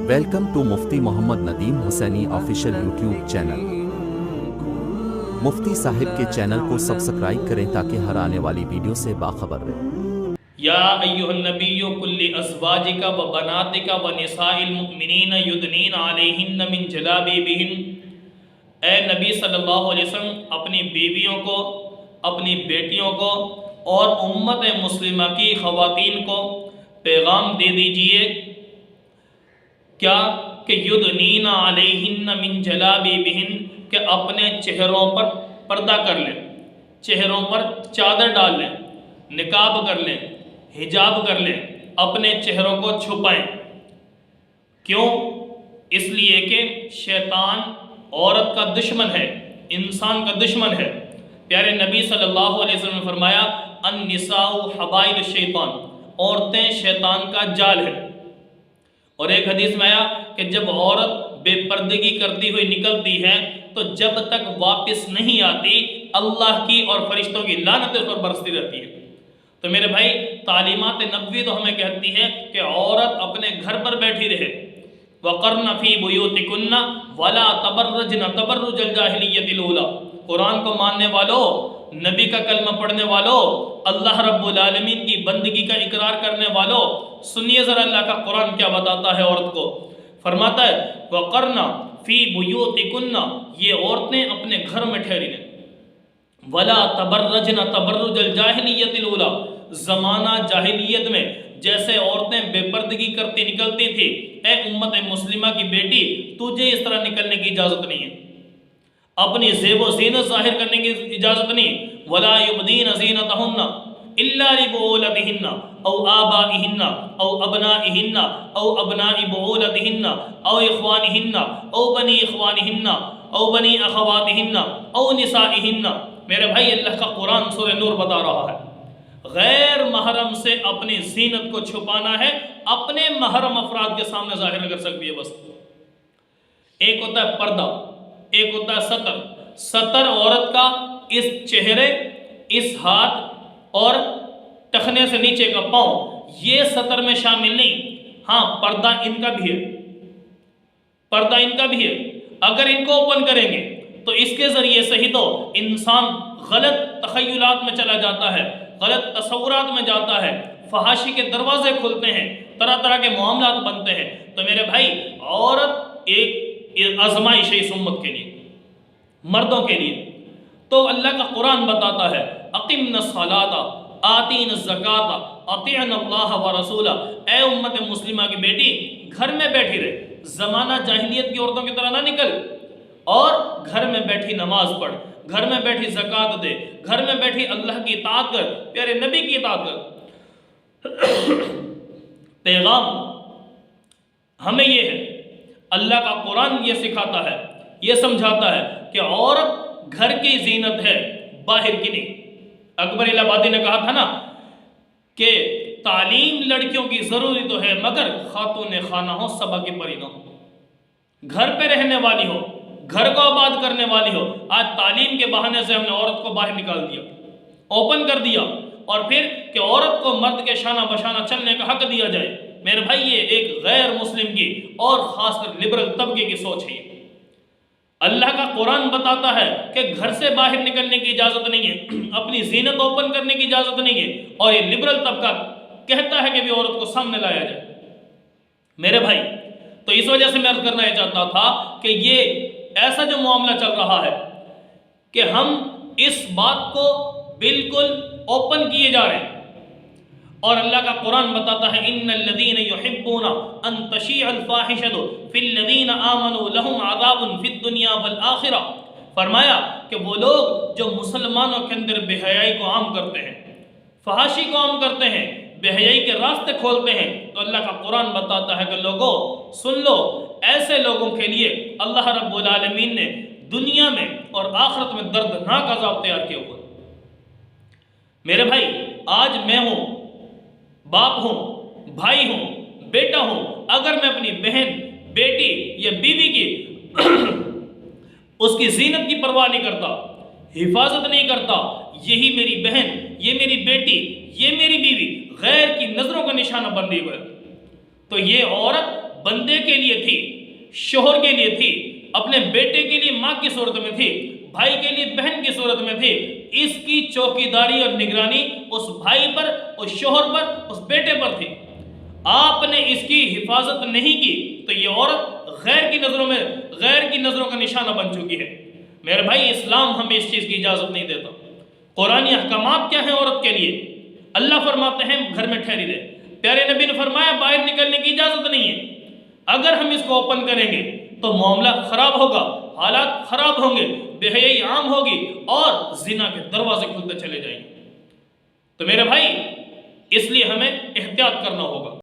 Welcome to Mufti Muhammad Nadeem Hussaini official YouTube channel. Mufti صاحب کے channel کو سبسکرائب کریں تاکہ ہر آنے والی ویڈیو سے باخبر رہیں۔ یا ایھا النبی کل ازواجک و بناتک و نساء المؤمنین یدنین علیہن من جلابیبہن، اے نبی صلی اللہ علیہ وسلم اپنی بیویوں کو، اپنی بیٹیوں کو اور امت مسلمہ کی خواتین کو پیغام دے دیجئے کیا کہ یدنین علیہن من جلابیبہن، کہ اپنے چہروں پر پردہ کر لیں، چہروں پر چادر ڈال لیں، نقاب کر لیں، حجاب کر لیں، اپنے چہروں کو چھپائیں۔ کیوں؟ اس لیے کہ شیطان عورت کا دشمن ہے، انسان کا دشمن ہے۔ پیارے نبی صلی اللہ علیہ وسلم نے فرمایا النساء حبائل الشیطان، عورتیں شیطان کا جال ہے۔ اور ایک حدیث میں آیا کہ جب عورت بے پردگی کرتی ہوئی نکلتی ہے تو جب تک واپس نہیں آتی اللہ کی اور فرشتوں کی لعنت اس پر برستی رہتی ہے۔ تو میرے بھائی تعلیمات نبوی تو ہمیں کہتی ہے کہ عورت اپنے گھر پر بیٹھی رہے، وَقَرْنَ فِي بُيُوتِكُنَّ وَلَا تَبَرَّجْنَ تَبَرُّجَ الْجَاهِلِيَّةِ الْأُولَىٰ۔ قرآن کو ماننے والوں، نبی کا کلمہ پڑھنے والوں، اللہ رب العالمین کی بندگی کا اقرار کرنے والوں، سنیے ذرا اللہ کا قرآن کیا بتاتا ہے عورت کو۔ فرماتا ہے وَقَرْنَ فِي بُيُوتِكُنَّ، یہ عورتیں اپنے گھر میں ٹھہری رہیں، وَلَا تَبَرَّجْنَ تَبَرُّجَ الْجَاهِلِيَّةِ الْأُولَىٰ، زمانہ جاہلیت میں جیسے عورتیں بے پردگی کرتی نکلتی تھی، اے امت مسلمہ کی بیٹی تجھے اس طرح نکلنے کی اجازت نہیں ہے، اپنی زیب و زینت ظاہر کرنے کی اجازت نہیں۔ وَلَا يُبْدِينَ زِينَتَهُنَّ إِلَّا لِبُعُولَتِهِنَّ أَوْ آبَائِهِنَّ أَوْ أَبْنَائِهِنَّ أَوْ أَبْنَاءِ بُعُولَتِهِنَّ أَوْ إِخْوَانِهِنَّ أَوْ بَنِي إِخْوَانِهِنَّ أَوْ بَنِي أَخَوَاتِهِنَّ أَوْ نِسَائِهِنَّ۔ میرے بھائی اللہ کا قرآن سورہ نور بتا رہا ہے غیر محرم سے اپنی زینت کو چھپانا ہے، اپنے محرم افراد کے سامنے ظاہر نہ کر سکتی ہے۔ بس ایک ہوتا ہے پردہ، ایک ہوتا ہے ستر۔ ستر عورت کا اس چہرے، اس ہاتھ اور ٹخنے سے نیچے کا پاؤں، یہ ستر میں شامل نہیں۔ ہاں پردہ ان کا بھی ہے، پردہ ان کا بھی ہے۔ اگر ان کو اوپن کریں گے تو اس کے ذریعے سے ہی تو انسان غلط تخیلات میں چلا جاتا ہے، غلط تصورات میں جاتا ہے، فحاشی کے دروازے کھلتے ہیں، طرح طرح کے معاملات بنتے ہیں۔ تو میرے بھائی عورت ایک آزمائش ہے اس امت کے لیے، مردوں کے لیے۔ تو اللہ کا قرآن بتاتا ہے اقمنا الصلاۃ آتینا الزکاۃ اطیعنا اللہ ورسولہ، اے امت مسلمہ کی بیٹی گھر میں بیٹھی رہے، زمانہ جاہلیت کی عورتوں کی طرح نہ نکل، اور گھر میں بیٹھی نماز پڑھ، گھر میں بیٹھی زکوٰۃ دے، گھر میں بیٹھی اللہ کی اطاعت کر، پیارے نبی کی اطاعت کر۔ پیغام ہمیں یہ ہے، اللہ کا قرآن یہ سکھاتا ہے، یہ سمجھاتا ہے کہ عورت گھر کی زینت ہے، باہر کی نہیں۔ اکبر الہ آبادی نے کہا تھا نا کہ تعلیم لڑکیوں کی ضروری تو ہے مگر خاتون خانہ ہو صبا کی پری نہ ہو، گھر پہ رہنے والی ہو، گھر کو آباد کرنے والی ہو۔ آج تعلیم کے بہانے سے ہم نے عورت کو باہر نکال دیا، اوپن کر دیا، اور پھر کہ عورت کو مرد کے شانہ بشانہ چلنے کا حق دیا جائے۔ میرے بھائی یہ ایک غیر مسلم کی اور خاص کر لبرل طبقے کی سوچ ہے۔ اللہ کا قرآن بتاتا ہے کہ گھر سے باہر نکلنے کی اجازت نہیں ہے، اپنی زینت اوپن کرنے کی اجازت نہیں ہے، اور یہ لبرل طبقہ کہتا ہے کہ بھی عورت کو سامنے لایا جائے۔ میرے بھائی تو اس وجہ سے میں عرض کرنا یہ چاہتا تھا کہ یہ ایسا جو معاملہ چل رہا ہے کہ ہم اس بات کو بالکل اوپن کیے جا رہے ہیں، اور اللہ کا قرآن بتاتا ہے ان الذین یحبون ان تشیع الفاحشۃ فی الذین آمنوا لہم عذاب فی الدنیا والآخرہ۔ فرمایا کہ وہ لوگ جو مسلمانوں کے اندر بے حیائی کو عام کرتے ہیں، فحاشی کو عام کرتے ہیں، بے حیائی کے راستے کھولتے ہیں، تو اللہ کا قرآن بتاتا ہے کہ لوگوں سن لو، ایسے لوگوں کے لیے اللہ رب العالمین نے دنیا میں اور آخرت میں دردناک عذاب تیار کیا ہوا۔ میرے بھائی آج میں ہوں، باپ ہوں، بھائی ہوں، بیٹا ہوں، اگر میں اپنی بہن، بیٹی یا بیوی کی اس کی زینت کی پرواہ نہیں کرتا، حفاظت نہیں کرتا، یہی میری بہن، یہ میری بیٹی، یہ میری بیوی غیر کی نظروں کا نشانہ بن دی گئی، تو یہ عورت بندے کے لیے تھی، شوہر کے لیے تھی، اپنے بیٹے کے لیے ماں کی صورت میں تھی، بھائی کے لیے بہن کی صورت میں تھی، اس کی چوکیداری اور نگرانی اس بھائی پر، اس شوہر پر، اس بیٹے پر تھی۔ آپ نے اس کی حفاظت نہیں کی تو یہ عورت غیر کی نظروں کا نشانہ بن چکی ہے۔ میرے بھائی، اسلام ہمیں اس چیز کی اجازت نہیں دیتا۔ قرآنی احکامات کیا ہیں عورت کے لیے؟ اللہ فرماتے ہیں گھر میں ٹھہری رہے، پیارے نبی نے فرمایا باہر نکلنے کی اجازت نہیں ہے۔ اگر ہم اس کو اوپن کریں گے تو معاملہ خراب ہوگا، حالات خراب ہوں گے، بے حیائی عام ہوگی اور زنا کے دروازے کھلتے چلے جائیں گے۔ تو میرے بھائی، اس لیے ہمیں احتیاط کرنا ہوگا۔